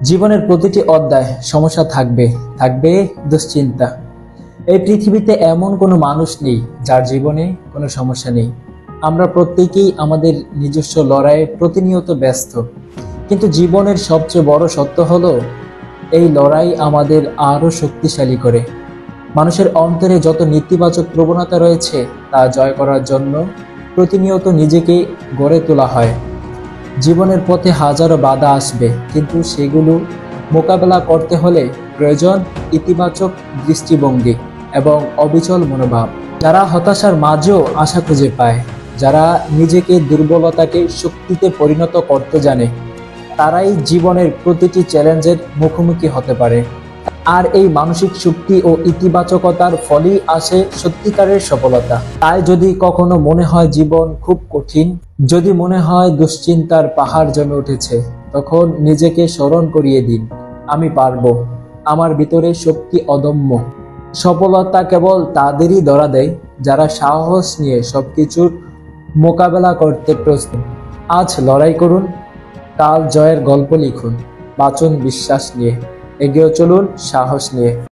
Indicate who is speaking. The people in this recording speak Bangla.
Speaker 1: জীবনের প্রতিটি অধ্যায় সমস্যা থাকবে, থাকবে দুশ্চিন্তা। এই পৃথিবীতে এমন কোনো মানুষ নেই যার জীবনে কোনো সমস্যা নেই। আমরা প্রত্যেকেই আমাদের নিজস্ব লড়াইয়ে প্রতিনিয়ত ব্যস্ত, কিন্তু জীবনের সবচেয়ে বড় সত্য হলো এই লড়াই আমাদের আরও শক্তিশালী করে। মানুষের অন্তরে যত নেতিবাচক প্রবণতা রয়েছে তা জয় করার জন্য প্রতিনিয়ত নিজেকে গড়ে তোলা হয়। জীবনের পথে হাজারো বাধা আসবে, কিন্তু সেগুলো মোকাবেলা করতে হলে প্রয়োজন ইতিবাচক দৃষ্টিভঙ্গি এবং অবিচল মনোভাব। যারা হতাশার মাঝেও আশা খুঁজে পায়, যারা নিজেকে দুর্বলতাকে শক্তিতে পরিণত করতে জানে, তারাই জীবনের প্রতিটি চ্যালেঞ্জের মুখোমুখি হতে পারে। আর এই মানসিক শক্তি ও ইতিবাচকতার ফলেই আসে সত্যিকারের সফলতা। তাই যদি কখনো মনে হয় জীবন খুব কঠিন, যদি মনে হয় দুশ্চিন্তার পাহাড় জমে উঠেছে, তখন নিজেকে স্মরণ করিয়ে দিন, আমি পারবো, আমার ভিতরে শক্তি অদম্য। সফলতা কেবল তাদেরই ধরা দেয় যারা সাহস নিয়ে সবকিছুর মোকাবেলা করতে প্রস্তুত। আজ লড়াই করুন, কাল জয়ের গল্প লিখুন। বাঁচুন বিশ্বাস নিয়ে, এগিয়ে চলুন সাহস নিয়ে।